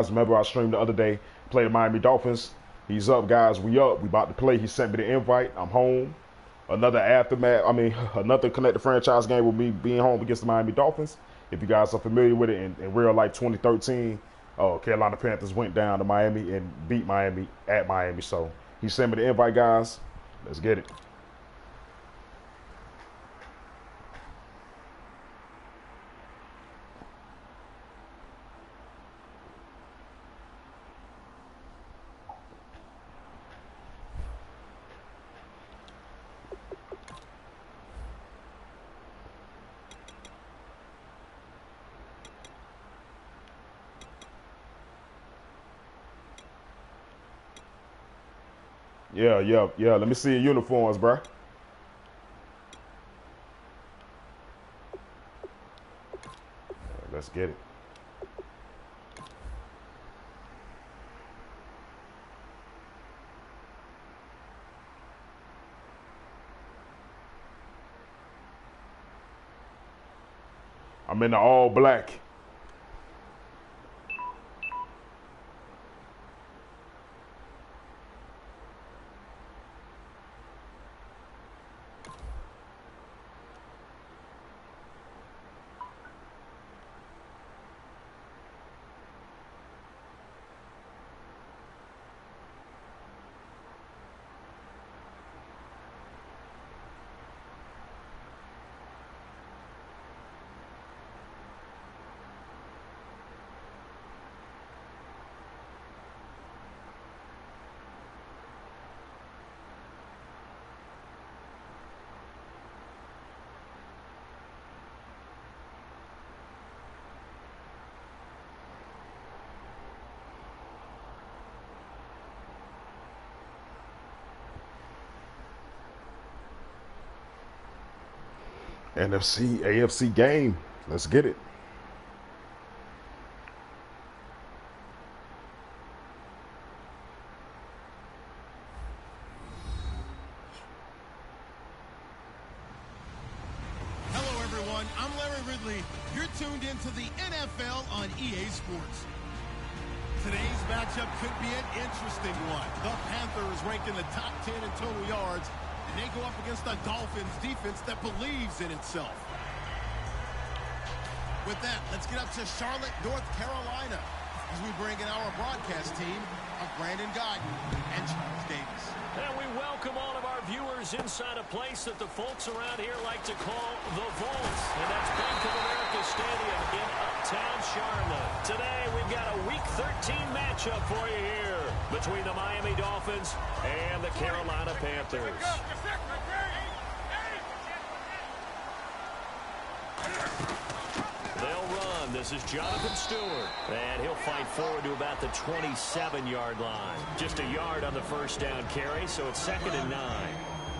Remember I streamed the other day, played the Miami Dolphins. He's up, guys. We up. We about to play. He sent me the invite. I'm home. Another connected franchise game with me being home against the Miami Dolphins. If you guys are familiar with it, in real life 2013, Carolina Panthers went down to Miami and beat Miami at Miami. So he sent me the invite, guys. Let's get it. Yeah. Let me see your uniforms, bro. Let's get it. I'm in the all black. NFC, AFC game. Let's get it. Hello, everyone. I'm Larry Ridley. You're tuned into the NFL on EA Sports. Today's matchup could be an interesting one. The Panthers rank in the top 10 in total yards, and they go up against the Dolphins defense that believes in itself. With that, let's get up to Charlotte, North Carolina, as we bring in our broadcast team of Brandon Guyton and Charles Davis. And we welcome all of our viewers inside a place that the folks around here like to call the Vault. And that's Bank of America Stadium in Uptown Charlotte. Today, we've got a Week 13 matchup for you here between the Miami Dolphins and the Carolina Panthers. They'll run. This is Jonathan Stewart. And he'll fight forward to about the 27-yard line. Just a yard on the first down carry, so it's 2nd and 9.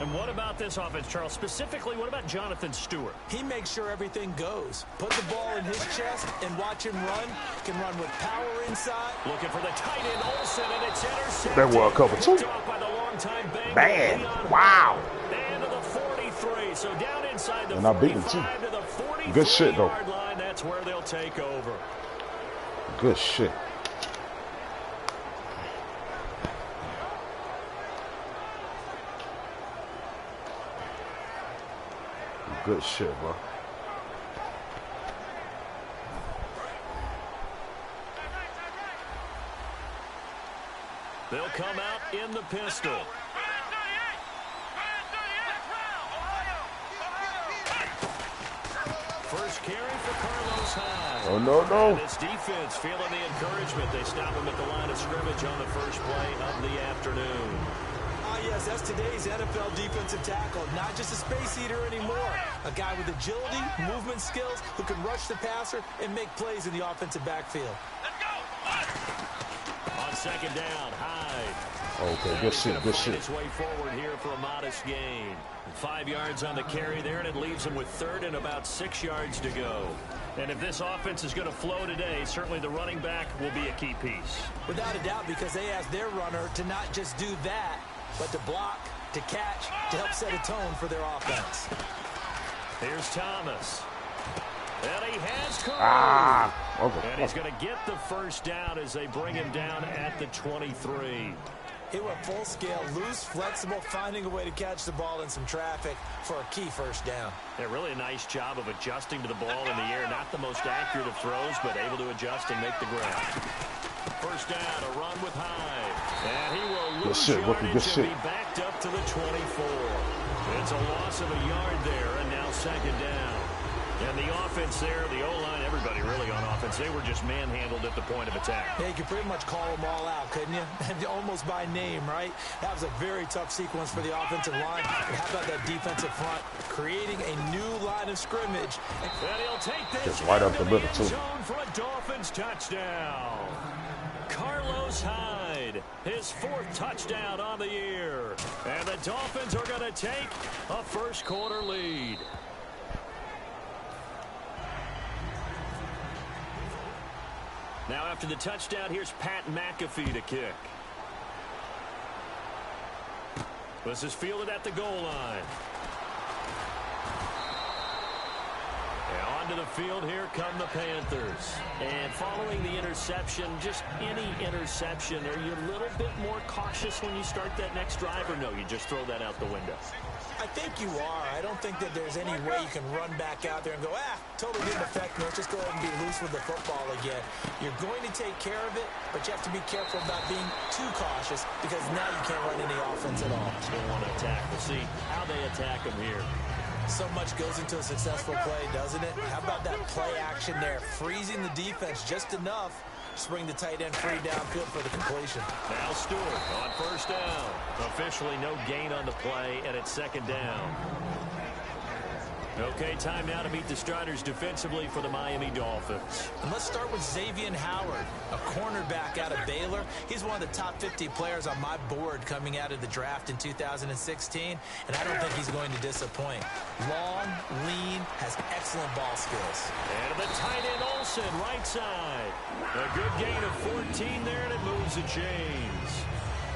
And what about this offense, Charles? Specifically, what about Jonathan Stewart? He makes sure everything goes. Put the ball in his chest and watch him run. Can run with power inside. Looking for the tight end, Olsen, and it's intercepted. That was a couple too. Bad. Wow. And to the 43, so down inside the and I beat him too. Good shit, though. Line, that's where they'll take over. Good shit. Good shit, bro. They'll come out in the pistol. First carry for Carlos Hyde. Oh, no. And this defense feeling the encouragement. They stop him at the line of scrimmage on the first play of the afternoon. Yes, that's today's NFL defensive tackle. Not just a space eater anymore. A guy with agility, movement skills, who can rush the passer and make plays in the offensive backfield. Let's go! On second down, Hyde. Okay, good shit. His way forward here for a modest gain. 5 yards on the carry there, and it leaves him with 3rd and about 6 yards to go. And if this offense is going to flow today, certainly the running back will be a key piece. Without a doubt, because they ask their runner to not just do that, but to block, to catch, to help set a tone for their offense. Here's Thomas. And he has Curry. Okay. And he's going to get the first down as they bring him down at the 23. He went full scale, loose, flexible, finding a way to catch the ball in some traffic for a key first down. Yeah, really a nice job of adjusting to the ball in the air. Not the most accurate of throws, but able to adjust and make the grab. First down, a run with Hyde. And he will lose yardage and be backed up to the 24. It's a loss of a yard there, and now second down. And the offense there, the O-line, everybody really on offense, they were just manhandled at the point of attack. Yeah, you could pretty much call them all out, couldn't you? Almost by name, right? That was a very tough sequence for the offensive line. And how about that defensive front creating a new line of scrimmage? And he'll take this just right up the middle, too. Zone for a Dolphins touchdown. Carlos Hyde, his 4th touchdown on the year. And the Dolphins are going to take a first quarter lead. Now after the touchdown, here's Pat McAfee to kick. This is fielded at the goal line. And onto the field, here come the Panthers. And following the interception, just any interception, are you a little bit more cautious when you start that next drive, or no, you just throw that out the window? I think you are. I don't think that there's any way you can run back out there and go, totally didn't affect me. Let's just go ahead and be loose with the football again. You're going to take care of it, but you have to be careful about being too cautious because now you can't run any offense at all. Still want to attack. We'll see how they attack them here. So much goes into a successful play, doesn't it? How about that play action there? Freezing the defense just enough to bring the tight end free downfield for the completion. Now Stewart on first down. Officially no gain on the play, and it's second down. Okay, time now to meet the starters defensively for the Miami Dolphins. And let's start with Xavier Howard, a cornerback out of Baylor. He's one of the top 50 players on my board coming out of the draft in 2016, and I don't think he's going to disappoint. Long, lean, has excellent ball skills. And the tight end Olsen, right side. A good gain of 14 there, and it moves the chains.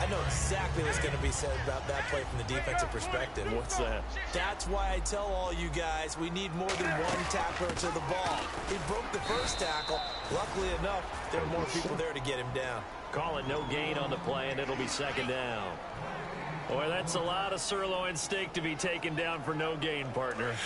I know exactly what's going to be said about that play from the defensive perspective. What's that? That's why I tell all you guys we need more than one tackler to the ball. He broke the first tackle. Luckily enough, there were more people there to get him down. Call it no gain on the play, and it'll be second down. Boy, that's a lot of sirloin steak to be taken down for no gain, partner.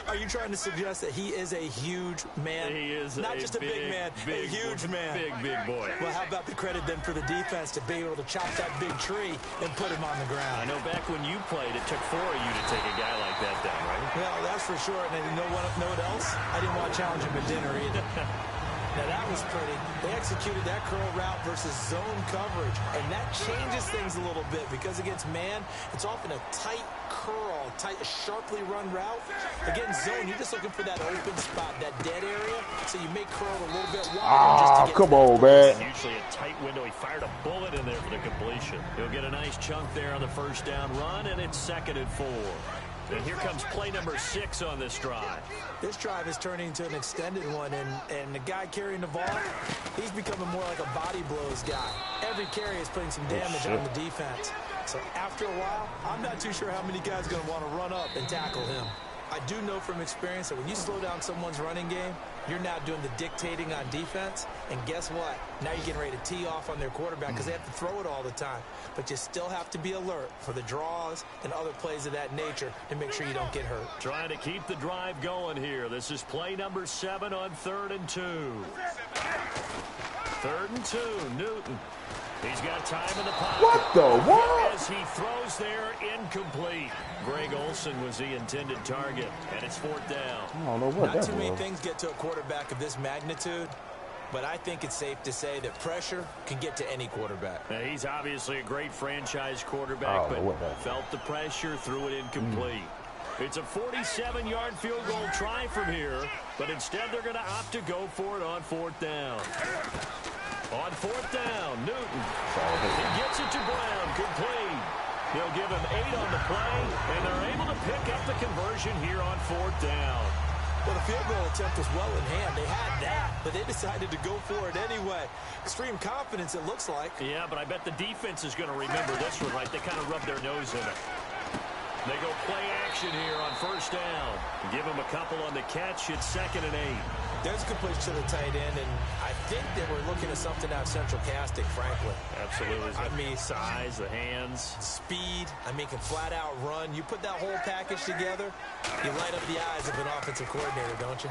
Are you trying to suggest that he is a huge man? He is not just a big man, a huge man. Big boy. Well, how about the credit then for the defense to be able to chop that big tree and put him on the ground? I know back when you played, it took 4 of you to take a guy like that down, right? Well, that's for sure. And you know what else? I didn't want to challenge him at dinner either. Now, that was pretty. They executed that curl route versus zone coverage, and that changes things a little bit because against man, it's often a tight curl, sharply run route. Against zone, you're just looking for that open spot, that dead area, so you may curl a little bit wider. Come on, man. Usually a tight window. He fired a bullet in there for the completion. He'll get a nice chunk there on the first down run, and it's 2nd and 4. And here comes play number 6 on this drive. This drive is turning into an extended one, and the guy carrying the ball, he's becoming more like a body blows guy. Every carry is putting some damage on the defense. So after a while, I'm not too sure how many guys are going to want to run up and tackle him. I do know from experience that when you slow down someone's running game, you're now doing the dictating on defense. And guess what? Now you're getting ready to tee off on their quarterback because they have to throw it all the time. But you still have to be alert for the draws and other plays of that nature to make sure you don't get hurt. Trying to keep the drive going here. This is play number 7 on 3rd and 2. 3rd and 2, Newton. He's got time in the pocket. What the what? As he throws there, incomplete. Greg Olsen was the intended target, and it's 4th down. I don't know what Not that too many was. things get to a quarterback of this magnitude, but I think it's safe to say that pressure can get to any quarterback. Now, he's obviously a great franchise quarterback, but felt the pressure, threw it incomplete. It's a 47-yard field goal try from here, but instead they're going to opt to go for it on 4th down. On 4th down, Newton. He gets it to Brown, complete. He'll give him 8 on the play, and they're able to pick up the conversion here on 4th down. Well, the field goal attempt was well in hand. They had that, but they decided to go for it anyway. Extreme confidence, it looks like. Yeah, but I bet the defense is going to remember this one, right? They kind of rubbed their nose in it. They go play action here on first down. Give him a couple on the catch. It's 2nd and 8. There's a completion to the tight end, and I think that we're looking at something out of central casting, frankly. Absolutely. I mean, size, the hands. Speed. I mean, can flat out run. You put that whole package together, you light up the eyes of an offensive coordinator, don't you?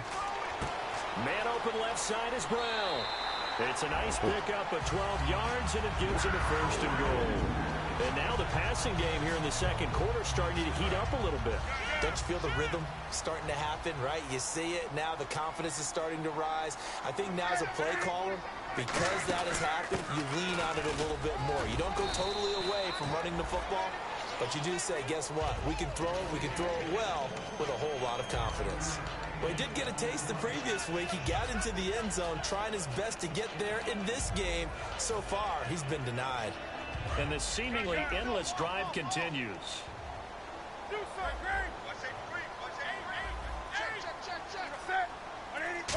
Man open left side is Brown. It's a nice pickup of 12 yards, and it gives him a 1st and goal. And now the passing game here in the second quarter starting to heat up a little bit. Don't you feel the rhythm starting to happen, right? You see it. Now the confidence is starting to rise. I think now as a play caller, because that has happened, you lean on it a little bit more. You don't go totally away from running the football, but you do say, guess what? We can throw it well with a whole lot of confidence. Well, he did get a taste the previous week. He got into the end zone trying his best to get there in this game. So far, he's been denied. And the seemingly endless drive continues.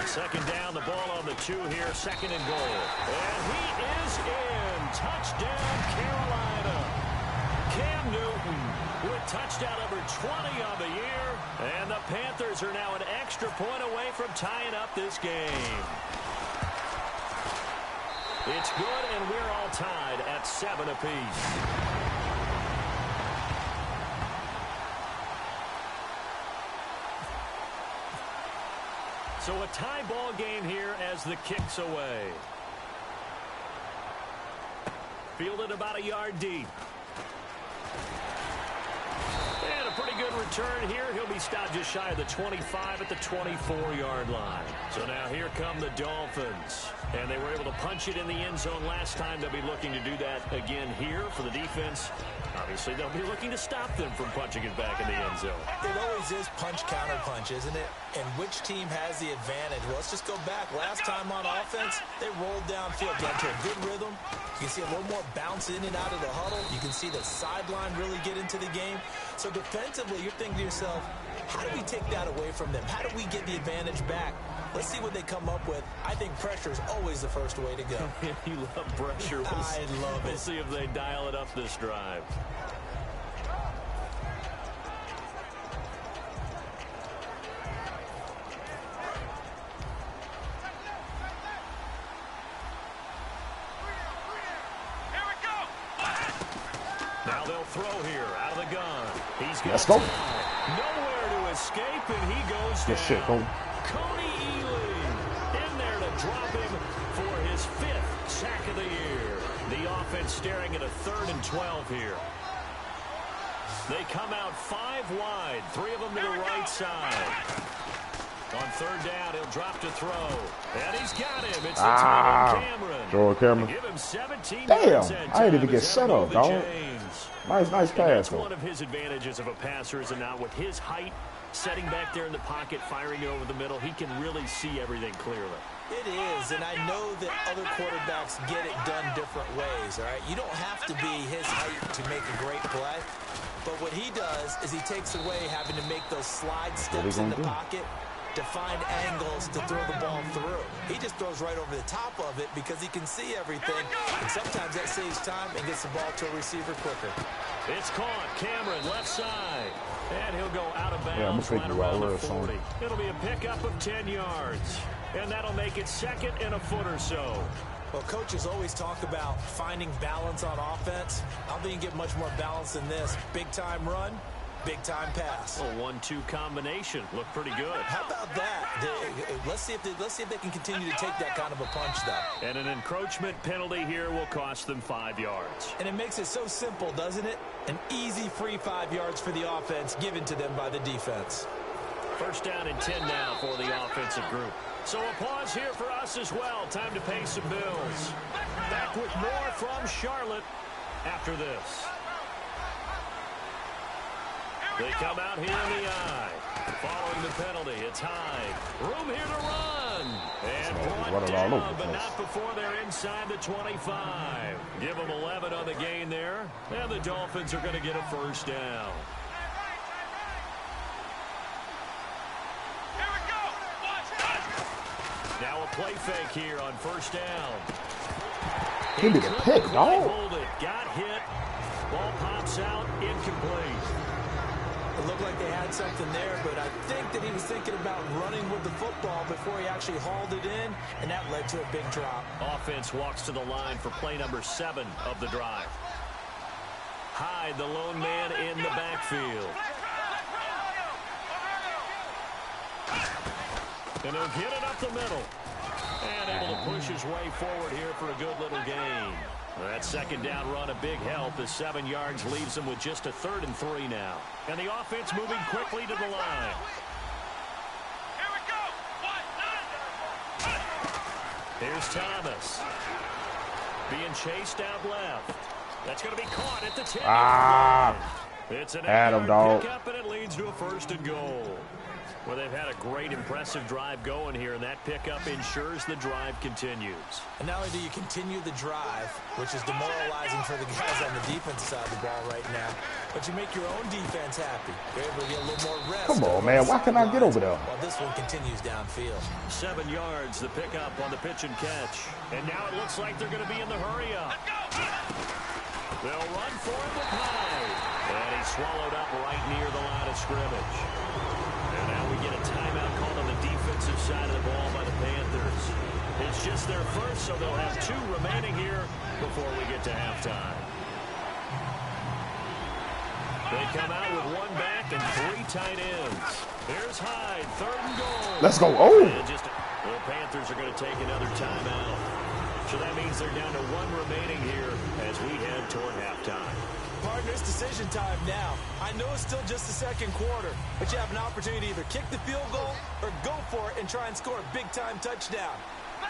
Second down, the ball on the 2 here, 2nd and goal. And he is in. Touchdown, Carolina. Cam Newton with touchdown number 20 on the year. And the Panthers are now an extra point away from tying up this game. It's good, and we're all tied at 7 apiece. So a tie ball game here as the kick's away. Fielded about a yard deep. And a pretty good return here. He'll be stopped just shy of the 25 at the 24-yard line. So now here come the Dolphins. And they were able to punch it in the end zone last time. They'll be looking to do that again here for the defense. Obviously, they'll be looking to stop them from punching it back in the end zone. It always is punch-counter-punch, isn't it? And which team has the advantage? Well, let's just go back. Last time on offense, they rolled downfield, got to a good rhythm. You can see a little more bounce in and out of the huddle. You can see the sideline really get into the game. So defensively, you're thinking to yourself, how do we take that away from them? How do we get the advantage back? Let's see what they come up with. I think pressure is always the first way to go. You love pressure. I love it. We'll see if they dial it up this drive. Now they'll throw here out of the gun. He's got Let's go. Nowhere to escape, and he goes Good down. shit, Cole. Cody Ealy in there to drop him for his 5th sack of the year. The offense staring at a 3rd and 12 here. They come out 5 wide, 3 of them to the right side. On 3rd down, he'll drop to throw. And he's got him. It's Cameron. Joel Cameron. Give him 17 Damn, yards I didn't even get set up, dog. Nice pass. That's one of his advantages of a passer, is now with his height, setting back there in the pocket, firing it over the middle, he can really see everything clearly. It is, and I know that other quarterbacks get it done different ways, all right? You don't have to be his height to make a great play, but what he does is he takes away having to make those slide steps in the pocket to find angles to throw the ball through. He just throws right over the top of it because he can see everything, and sometimes that saves time and gets the ball to a receiver quicker. It's caught. Cameron, left side. And he'll go out of bounds right around the 40. It'll be a pickup of 10 yards. And that'll make it 2nd and a foot or so. Well, coaches always talk about finding balance on offense. I don't think you can get much more balance than this. Big-time run, big-time pass. A 1-2 combination. Looked pretty good. How about that? Let's see if they can continue to take that kind of a punch, though. And an encroachment penalty here will cost them 5 yards. And it makes it so simple, doesn't it? An easy free 5 yards for the offense given to them by the defense. 1st down and 10 now for the offensive group. So a pause here for us as well. Time to pay some bills. Back with more from Charlotte after this. They come out here in the eye. Following the penalty, it's high. Room here to run. And brought down, but not before they're inside the 25. Give them 11 on the gain there. And the Dolphins are going to get a 1st down. Now a play fake here on 1st down. He did a pick, dog. Hold it. Got hit. Ball pops out. Incomplete. like they had something there, but I think that he was thinking about running with the football before he actually hauled it in, and that led to a big drop. Offense walks to the line for play number 7 of the drive. Hyde, the lone man in the backfield. And he'll get it up the middle. And able to push his way forward here for a good little gain. That second down run, a big help as 7 yards leaves him with just a 3rd and 3 now. And the offense moving quickly to the line. Here we go. Here's Thomas. Being chased out left. That's going to be caught at the 10-yard line. It's an 8-yard pickup, and it leads to a 1st and goal. Well, they've had a great, impressive drive going here, and that pickup ensures the drive continues. And not only do you continue the drive, which is demoralizing for the guys on the defensive side of the ball right now, but you make your own defense happy. You're able to get a little more rest. Come on, man. Why can't I get over there? While this one continues downfield. 7 yards, the pickup on the pitch and catch. And now it looks like they're going to be in the hurry-up. They'll run for it with Hyde. And he's swallowed up right near the line of scrimmage. And now we get a timeout called on the defensive side of the ball by the Panthers. It's just their first, so they'll have 2 remaining here before we get to halftime. They come out with 1 back and 3 tight ends. Here's Hyde, 3rd and goal. Let's go. Oh! And the Panthers are going to take another timeout. So that means they're down to 1 remaining here as we head toward halftime. Partner, it's decision time now. I know it's still just the 2nd quarter, but you have an opportunity to either kick the field goal or go for it and try and score a big-time touchdown.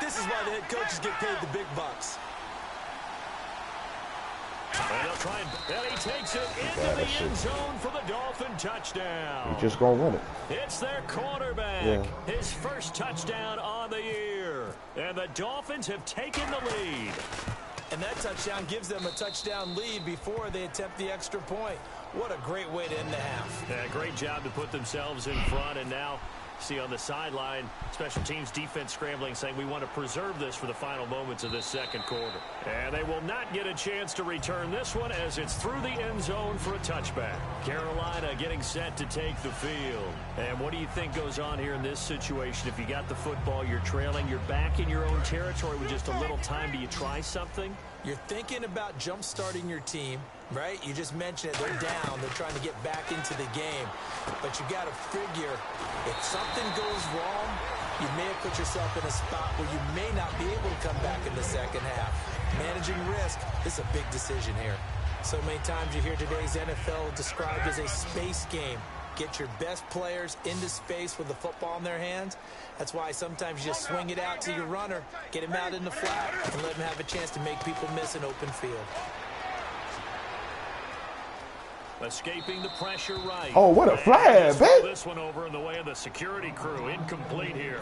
This is why the head coaches get paid the big bucks. And they'll try and he takes it into the end zone for the Dolphin touchdown. He's just going to run it. It's their quarterback. His first touchdown on the year. And the Dolphins have taken the lead. And that touchdown gives them a touchdown lead before they attempt the extra point. What a great way to end the half. Yeah, great job to put themselves in front. And now, see on the sideline, special teams defense scrambling, saying we want to preserve this for the final moments of this 2nd quarter. And they will not get a chance to return this one as it's through the end zone for a touchback. Carolina getting set to take the field. And what do you think goes on here in this situation? If you got the football, you're trailing, you're back in your own territory with just a little time. Do you try something? You're thinking about jump-starting your team, right? You just mentioned it. They're down. They're trying to get back into the game. But you got to figure if something goes wrong, you may have put yourself in a spot where you may not be able to come back in the 2nd half. Managing risk, this is a big decision here. So many times you hear today's NFL described as a space game. Get your best players into space with the football in their hands. That's why sometimes you just swing it out to your runner, get him out in the flat, and let him have a chance to make people miss an open field. Escaping the pressure right. Oh, what a flag, babe. This one over in the way of the security crew. Incomplete here.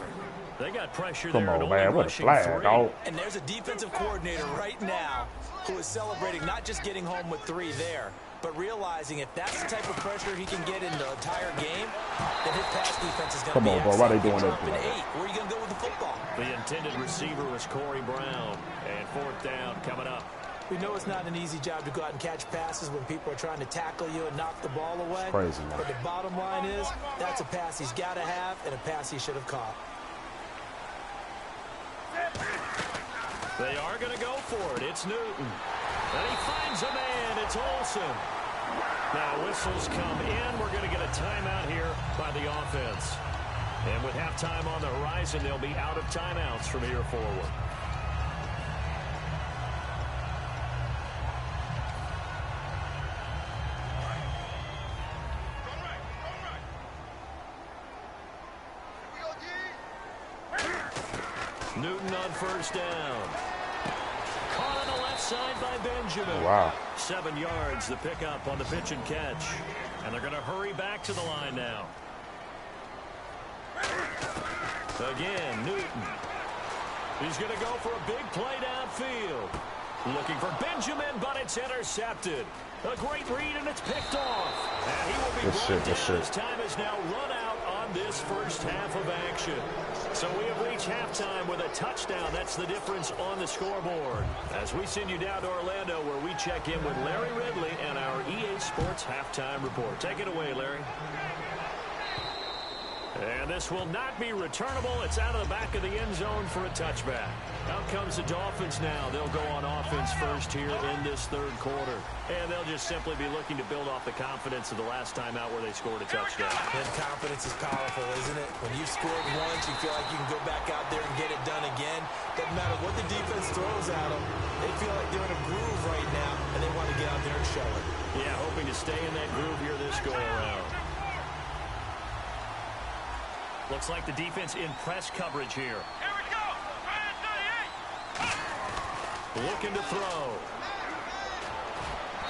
They got pressure Come there. on, man. What a flag, dog. And there's a defensive coordinator right now who is celebrating not just getting home with 3 there, but realizing if that's the type of pressure he can get in the entire game, then his pass defense is going to be Come on, bro. Why they doing that? 8, where are you going to go with the football? The intended receiver was Corey Brown. And 4th down coming up. We know it's not an easy job to go out and catch passes when people are trying to tackle you and knock the ball away. It's crazy, man. But the bottom line is that's a pass he's got to have and a pass he should have caught. They are going to go for it. It's Newton. And he finds a man. It's Olsen. Now whistles come in. We're going to get a timeout here by the offense. And with halftime on the horizon, they'll be out of timeouts from here forward. Newton on 1st down. Caught on the left side by Benjamin. Wow. 7 yards, the pickup on the pitch and catch. And they're going to hurry back to the line now. Again, Newton. He's going to go for a big play downfield. Looking for Benjamin, but it's intercepted. A great read, and it's picked off. And he will be brought down. His time is now run out on on this first half of action. So we have reached halftime with a touchdown. That's the difference on the scoreboard. As we send you down to Orlando, where we check in with Larry Ridley and our EA Sports halftime report. Take it away, Larry. And this will not be returnable. It's out of the back of the end zone for a touchback. Out comes the Dolphins now. They'll go on offense first here in this third quarter. And they'll just simply be looking to build off the confidence of the last time out where they scored a touchdown. And confidence is powerful, isn't it? When you've scored once, you feel like you can go back out there and get it done again. Doesn't matter what the defense throws at them. They feel like they're in a groove right now, and they want to get out there and show it. Yeah, hoping to stay in that groove here this go-around. Looks like the defense in press coverage here. Here we go. Looking to throw.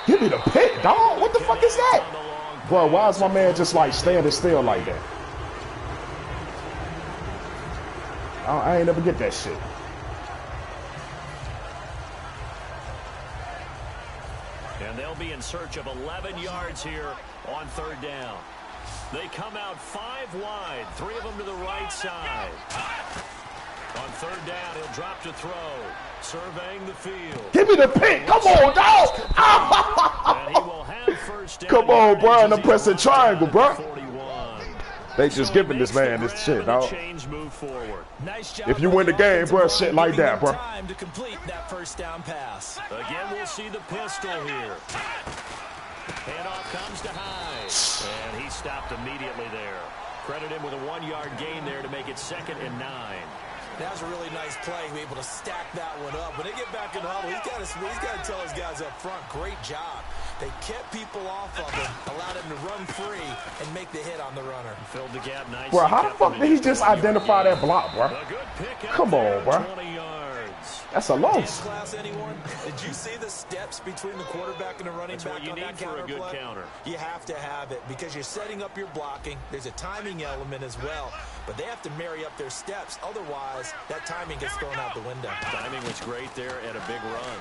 Give me the pick, dog. What the fuck is that? Bro, why is my man just like standing still like that? I ain't never get that shit. And they'll be in search of 11 yards here on third down. They come out 5 wide, 3 of them to the right side. On third down, he'll drop to throw, surveying the field. Give me the pick. Come on, dog. And he will have first down. Come on, bro. And I'm pressing triangle, bro. 41. They just giving this man this shit, dog. Move forward. Nice job. If you win the game, bro, shit like that, bro. Time to complete that first down pass. Again, we'll see the pistol here. Handoff comes to Hyde, and he stopped immediately there. Credit him with a 1-yard gain there to make it 2nd and 9. That was a really nice play, be able to stack that one up. When they get back in the huddle, he's got to tell his guys up front, great job. They kept people off of him, allowed him to run free, and make the hit on the runner. Filled the gap nicely. Bro, how the fuck did he just identify that block, bro? Come on, bro. 20 yards. That's a loss. Class, anyone? Did you see the steps between the quarterback and the running back on that counter play? That's what you need for a good counter. You have to have it because you're setting up your blocking. There's a timing element as well, but they have to marry up their steps. Otherwise, that timing gets thrown out the window. Timing was great there and a big run.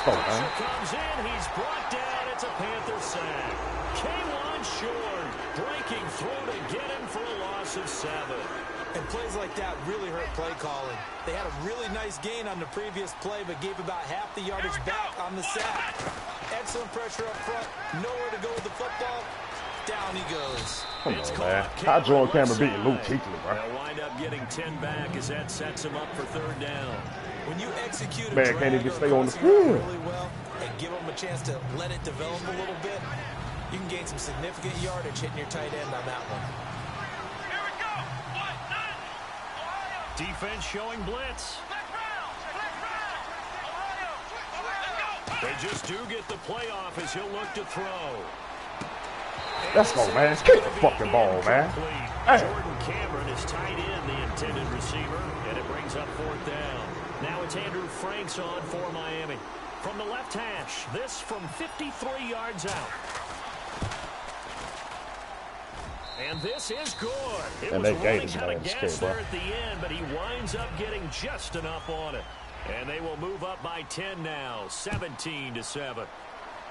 man. Comes in, he's brought down. It's a Panther sack. K'Wan Short breaking through to get him for a loss of 7. And plays like that really hurt play calling. They had a really nice gain on the previous play, but gave about half the yardage back on the sack. Excellent pressure up front. Nowhere to go with the football. Down he goes. Come on, man. How Jordan Cameron beating Luke Kuechly, bro? They'll wind up getting 10 back as that sets him up for third down. When you execute a Man can't drag even or stay on the crossing route field. really well and give them a chance to let it develop a little bit, you can gain some significant yardage hitting your tight end on that one. Here we go. 1-9. Defense showing blitz. Let's round. Ohio. Let's go. They just do get the play off as he'll look to throw. Let's go, man. Kick the fucking ball, man. Hey. Jordan Cameron is tight in the intended receiver, and it brings up fourth down. Now it's Andrew Franks on for Miami. From the left hash, this from 53 yards out. And this is good. It And was they gave running his out man of the gas skate, bro. there at the end, but he winds up getting just enough on it. And they will move up by 10 now, 17-7.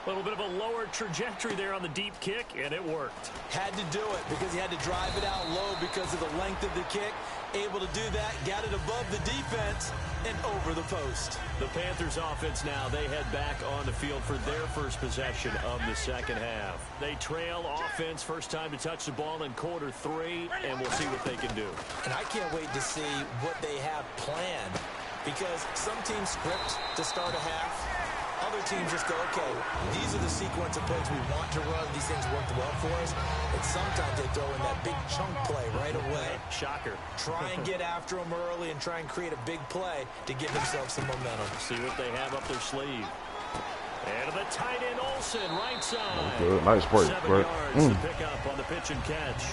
A little bit of a lower trajectory there on the deep kick, and it worked. Had to do it because he had to drive it out low because of the length of the kick. Able to do that, got it above the defense and over the post. The Panthers offense now, they head back on the field for their first possession of the second half. They trail offense, first time to touch the ball in quarter 3, and we'll see what they can do. And I can't wait to see what they have planned because some teams script to start a half. Other teams just go, okay, these are the sequence of plays we want to run. These things worked well for us. And sometimes they throw in that big chunk play right away. Shocker. Try and get after them early and try and create a big play to give themselves some momentum. See what they have up their sleeve. And the tight end Olsen, right side. Good. Nice break, 7 bro. yards to pick up on the pitch and catch.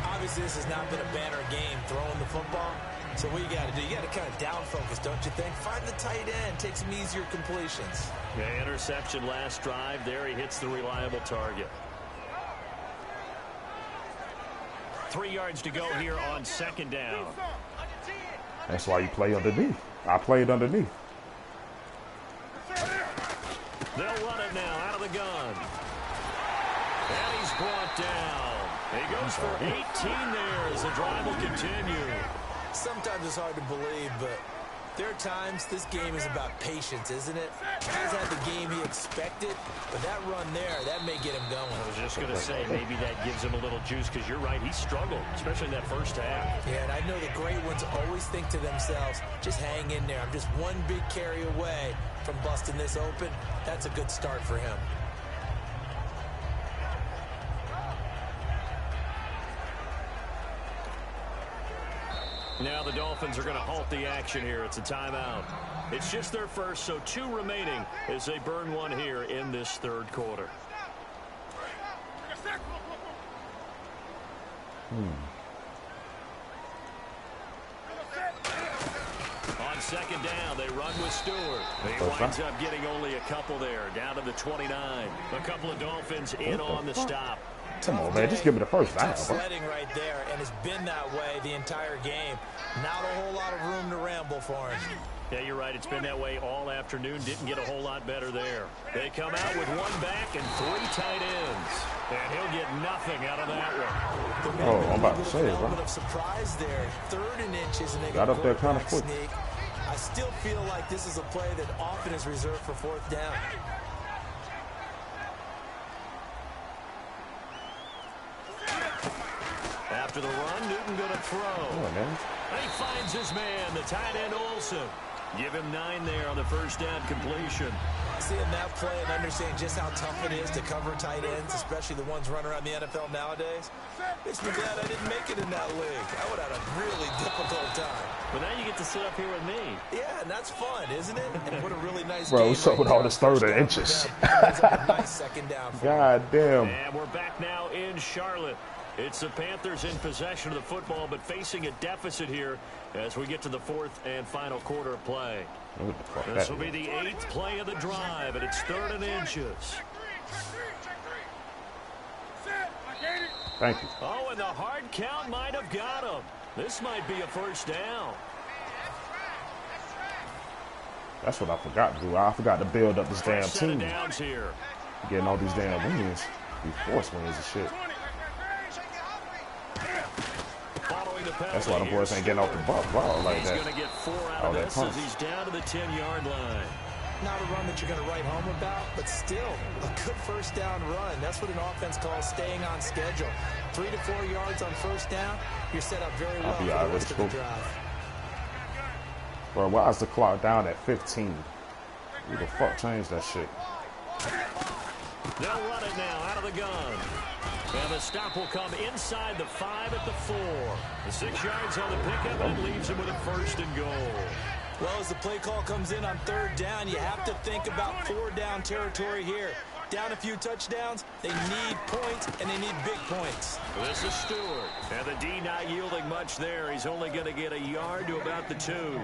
Obviously, this has not been a banner game throwing the football. So what you got to do, you got to kind of down focus, don't you think? Find the tight end, take some easier completions. Yeah, interception last drive. There he hits the reliable target. 3 yards to go here on second down. That's why you play underneath. I played underneath. They'll run it now out of the gun. And he's brought down. He goes for 18 there as the drive will continue. Sometimes it's hard to believe, but there are times this game is about patience, isn't it? Hasn't had the game he expected, but that run there, that may get him going. I was just going to say, maybe that gives him a little juice, because you're right, he struggled, especially in that first half. Yeah, and I know the great ones always think to themselves, just hang in there. I'm just one big carry away from busting this open. That's a good start for him. Now the Dolphins are going to halt the action here. It's a timeout. It's just their first, so 2 remaining as they burn one here in this third quarter. On second down, they run with Stewart. He winds up getting only a couple there, down to the 29. A couple of Dolphins in on the stop. Come on, man. Just give me the first down, bro. Sledding right there, and it's been that way the entire game. Not a whole lot of room to ramble for him. Yeah, you're right. It's been that way all afternoon. Didn't get a whole lot better there. They come out with 1 back and 3 tight ends. And he'll get nothing out of that one. Oh, I'm about to say it, bro. A of surprise there. 3rd and inches, and they got up there kind of quick. Sneak. I still feel like this is a play that often is reserved for 4th down. After the run, Newton going to throw. And he finds his man, the tight end Olsen. Give him 9 there on the first down completion. Seeing that play and understanding just how tough it is to cover tight ends, especially the ones running around the NFL nowadays, makes me glad I didn't make it in that league. I would have had a really difficult time. But now you get to sit up here with me. Yeah, and that's fun, isn't it? And what a really nice bro, game. what's up with all this 3rd and inches? Nice second down. God damn. And we're back now in Charlotte. It's the Panthers in possession of the football, but facing a deficit here as we get to the 4th and final quarter of play. This will be the 8th play of the drive, and it's 3rd and inches. Thank you. Oh, and the hard count might have got him. This might be a first down. That's what I forgot to do. I forgot to build up this damn team. Downs here. Getting all these damn wins. These force wins and shit. That's why the boys ain't getting off the ball like that. He's going to get 4 out of this as he's down to the 10-yard line. Not a run that you're going to write home about, but still a good first down run. That's what an offense calls staying on schedule. 3 to 4 yards on first down, you're set up very well for the rest of the drive. Bro, why is the clock down at 15? Who the fuck changed that shit? They'll run it now out of the gun. And the stop will come inside the 5 at the 4. The 6 yards on the pickup, and it leaves him with a 1st and goal. Well, as the play call comes in on 3rd down, you have to think about 4-down territory here. Down a few touchdowns, they need points, and they need big points. This is Stewart, and the D not yielding much there. He's only going to get a yard to about the 2.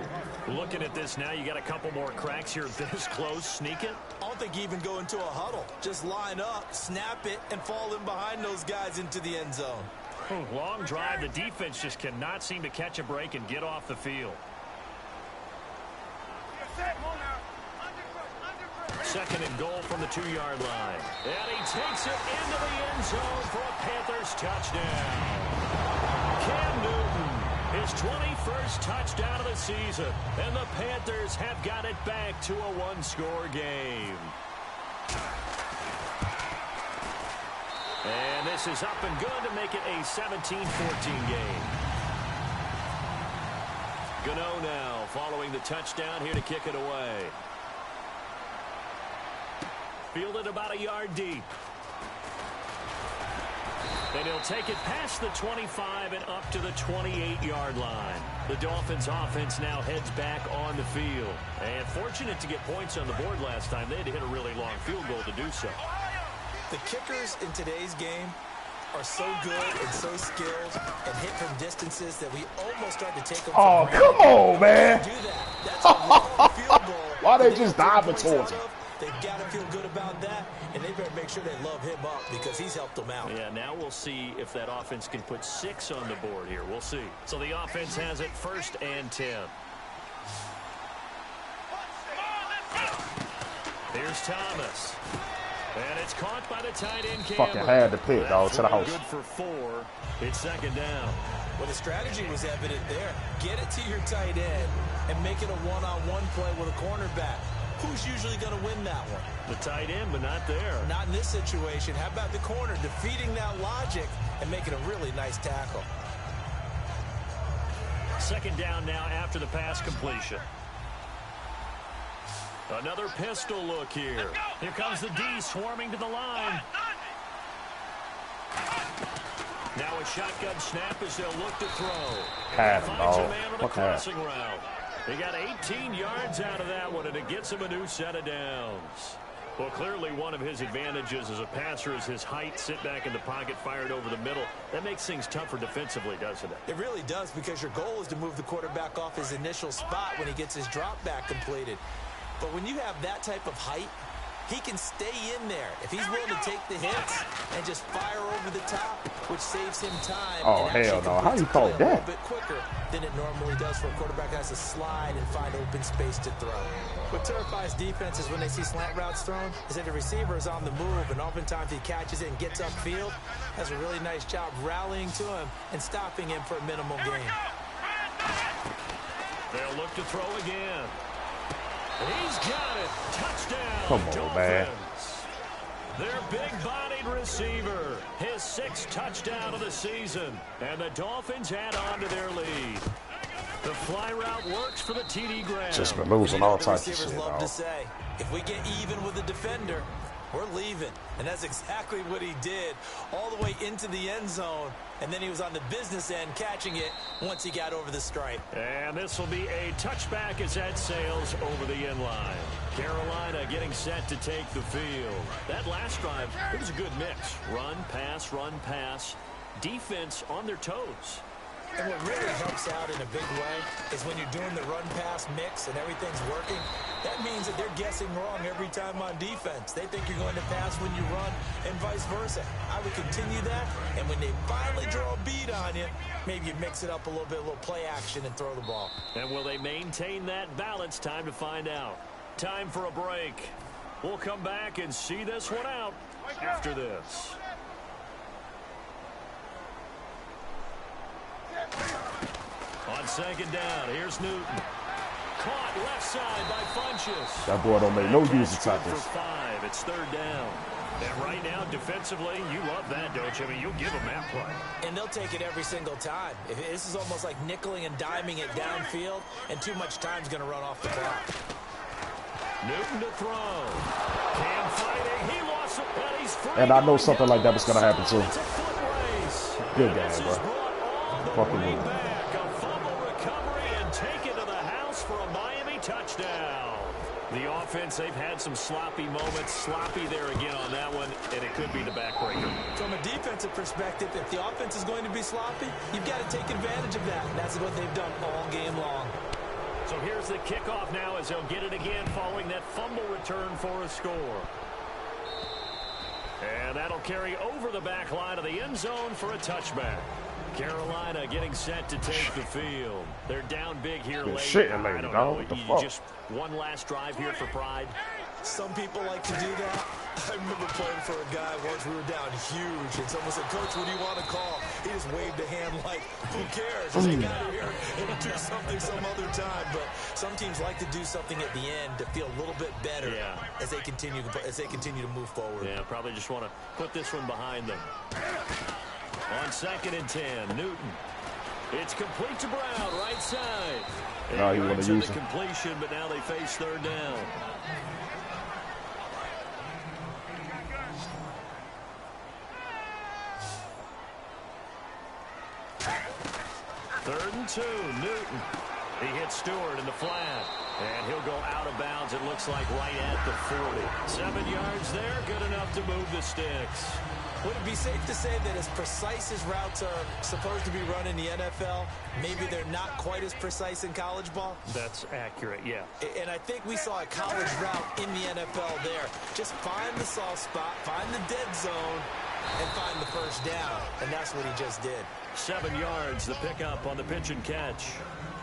Looking at this now, you got a couple more cracks here this close. Sneak it. I don't think you even go into a huddle. Just line up, snap it, and fall in behind those guys into the end zone. Long drive. The defense just cannot seem to catch a break and get off the field. 2nd and goal from the 2-yard line. And he takes it into the end zone for a Panthers touchdown. Cam Newton, his 21st touchdown of the season. And the Panthers have got it back to a 1-score game. And this is up and good to make it a 17-14 game. Gano now following the touchdown here to kick it away. Fielded about a yard deep. And he'll take it past the 25 and up to the 28-yard line. The Dolphins offense now heads back on the field. And fortunate to get points on the board last time. They had to hit a really long field goal to do so. The kickers in today's game are so good and so skilled and hit from distances that we almost start to take them for granted. Come on, man. Do that. That's a long field goal. Why they just diving towards him? They've got to feel good about that, and they better make sure they love him up because he's helped them out. Yeah, now we'll see if that offense can put 6 on the board here. We'll see. So the offense has it 1st and 10. Here's Thomas. And it's caught by the tight end. Fucking had to pick, dog, to the house. Good for 4. It's second down. Well, the strategy was evident there. Get it to your tight end and make it a one-on-one play with a cornerback. Who's usually going to win that one? The tight end, but not there. Not in this situation. How about the corner defeating that logic and making a really nice tackle? Second down now after the pass completion. Another pistol look here. Here comes the D swarming to the line. Now a shotgun snap as they'll look to throw. Had Finds him, a man on the crossing route. He got 18 yards out of that one, and it gets him a new set of downs. Well, clearly one of his advantages as a passer is his height, sit back in the pocket, fired over the middle. That makes things tougher defensively, doesn't it? It really does, because your goal is to move the quarterback off his initial spot when he gets his drop back completed. But when you have that type of height, he can stay in there if he's willing to take the hits and just fire over the top, which saves him time. Oh, hell no. How you call that? A little bit quicker than it normally does for a quarterback that has to slide and find open space to throw. What terrifies defenses when they see slant routes thrown is that the receiver is on the move, and oftentimes he catches it and gets upfield. Does a really nice job rallying to him and stopping him for a minimal gain. They'll look to throw again. He's got it. Touchdown. Come on, Dolphins. man. Their big-bodied receiver. His 6th touchdown of the season. And the Dolphins add on to their lead. The fly route works for the TD grab. Just been losing all types of Receivers shit, love dog. to say, if we get even with the defender, we're leaving. And that's exactly what he did, all the way into the end zone. And then he was on the business end catching it once he got over the stripe. And this will be a touchback as that sails over the end line. Carolina getting set to take the field. That last drive, it was a good mix. Run, pass, defense on their toes. And what really helps out in a big way is when you're doing the run-pass mix and everything's working, that means that they're guessing wrong every time on defense. They think you're going to pass when you run and vice versa. I would continue that, and when they finally draw a beat on you, maybe you mix it up a little bit, a little play action, and throw the ball. And will they maintain that balance? Time to find out. Time for a break. We'll come back and see this one out after this. On second down, here's Newton. Caught left side by Funchess. That boy don't make no use of tackles. For 5, it's third down. And right now, defensively, you love that, don't you? I mean, you'll give them that play. And they'll take it every single time. This is almost like nickeling and diming it downfield, and too much time's going to run off the clock. Newton to throw. Cam fighting. He lost it, but he's free. And I know something like that was going to happen, too. It's a foot race. Good game, bro. Fucking Way good. back, a fumble recovery and take it to the house for a Miami touchdown. The offense, they've had some sloppy moments. Sloppy there again on that one, and it could be the backbreaker. From a defensive perspective, if the offense is going to be sloppy, you've got to take advantage of that. And that's what they've done all game long. So here's the kickoff now as they'll get it again following that fumble return for a score. And that'll carry over the back line of the end zone for a touchback. Carolina getting set to take the field. They're down big here late. Shitting late, I don't dog. know. What the You fuck? just one last drive here for pride. Some people like to do that. I remember playing for a guy once. We were down huge, and someone said, "Coach, what do you want to call?" He just waved a hand like, "Who cares? Just hang out of here and do something some other time." But some teams like to do something at the end to feel a little bit better as they continue to move forward. Yeah, probably just want to put this one behind them. On 2nd and 10, Newton. It's complete to Brown, right side. Now he want to use the it. completion, but now they face third down. Third and 2, Newton. He hits Stewart in the flat, and he'll go out of bounds, it looks like, right at the 40. 7 yards there, good enough to move the sticks. Would it be safe to say that as precise as routes are supposed to be run in the NFL, maybe they're not quite as precise in college ball? That's accurate, yeah. And I think we saw a college route in the NFL there. Just find the soft spot, find the dead zone, and find the first down. And that's what he just did. 7 yards, the pickup on the pitch and catch.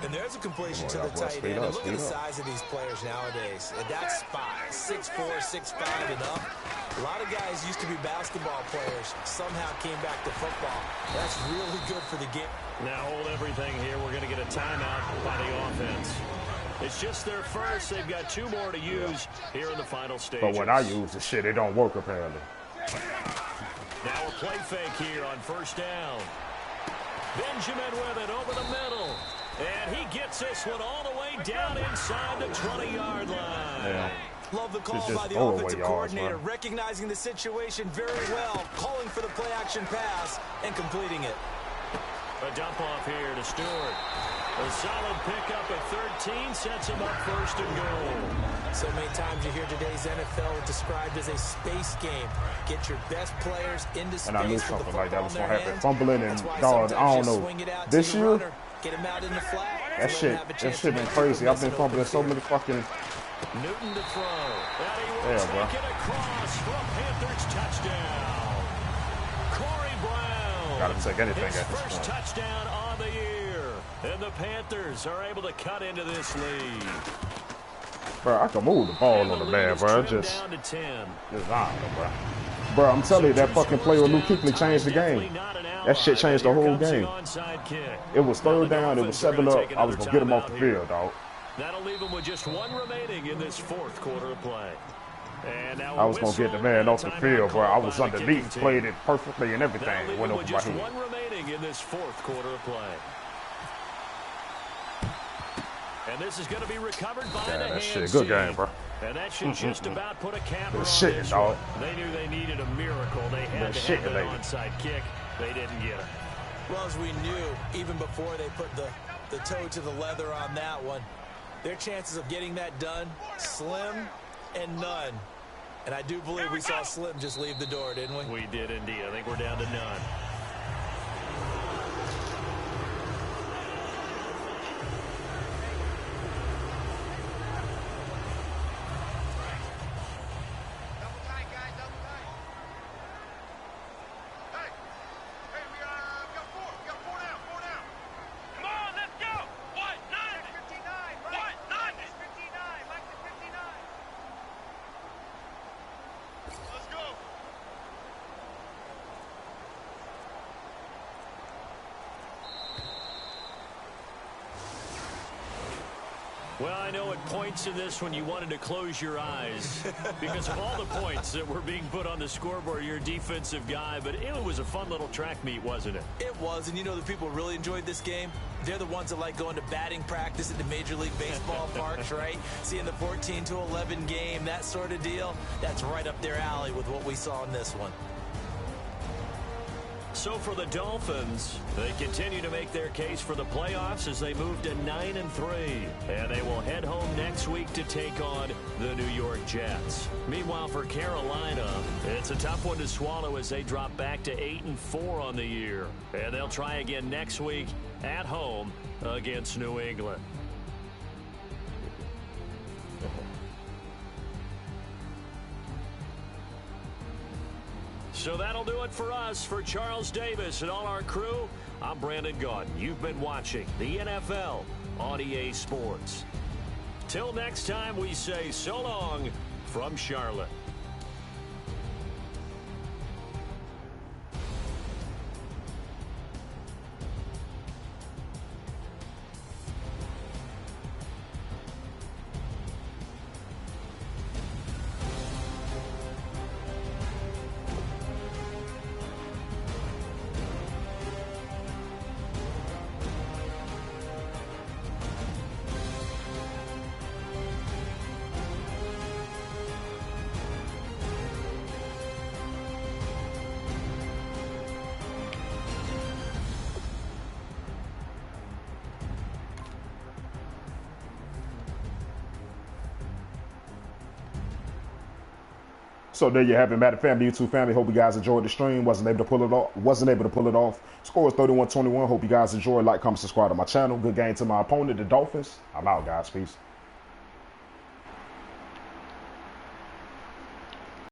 And there's a completion to the tight end. And look at the size of these players nowadays. At that spot, 6'4", 6'5", and up. A lot of guys used to be basketball players, somehow came back to football. That's really good for the game. Now hold everything here. We're going to get a timeout by the offense. It's just their first. They've got 2 more to use here in the final stages. But when I use the shit, it don't work apparently. Now a play fake here on first down. Benjamin with it over the middle. And he gets this one all the way down inside the 20-yard line. Yeah. Love the call by the offensive coordinator, recognizing the situation very well, calling for the play-action pass and completing it. A dump off here to Stewart. A solid pickup at 13 sets him up first and goal. So many times you hear today's NFL described as a space game. Get your best players into space. And I knew something like that was going to happen. Fumbling and, dog, I don't know. This year, get him out in the flat, that shit been crazy. I've been fumbling so many fucking... Newton to throw. And he will take it across for a Panthers touchdown. Corey Brown. Gotta take anything his at this first point. touchdown on the year. And the Panthers are able to cut into this lead. Bro, I can move the ball on the man, bro. Just I don't know, bro. Bro, I'm telling you, that fucking play with Luke Kuechly changed the game. That shit changed the whole game. It was 3rd down. It was 7-up. I was going to get him off the field, dog. That'll leave him with just 1 remaining in this 4th quarter of play. And now I was going to get the man off the field, bro. I was underneath, played it perfectly and everything. Went over my head. 1 remaining in this 4th quarter of play. And this is going to be recovered by the that hand shit. Good game, bro. And that should just about put a cap on shit, this dog. one. They knew they needed a miracle. They had to have an onside kick. They didn't get it. Well, as we knew, even before they put the toe to the leather on that one, their chances of getting that done, slim and none. And I do believe we saw Slim just leave the door, didn't we? We did indeed. I think we're down to none. Well, I know at points in this when you wanted to close your eyes because of all the points that were being put on the scoreboard. You're a defensive guy, but it was a fun little track meet, wasn't it? It was, and you know the people really enjoyed this game? They're the ones that like going to batting practice at the Major League Baseball parks, right? Seeing the 14-11 game, that sort of deal, that's right up their alley with what we saw in this one. So for the Dolphins, they continue to make their case for the playoffs as they move to 9-3. And they will head home next week to take on the New York Jets. Meanwhile, for Carolina, it's a tough one to swallow as they drop back to 8-4 on the year. And they'll try again next week at home against New England. So that'll do it for us. For Charles Davis and all our crew, I'm Brandon Gaudin. You've been watching the NFL on EA Sports. Till next time, we say so long from Charlotte. So there you have it, Madden family, YouTube family. Hope you guys enjoyed the stream. Wasn't able to pull it off. Score is 31-21. Hope you guys enjoyed. Like, comment, subscribe to my channel. Good game to my opponent, the Dolphins. I'm out, guys. Peace.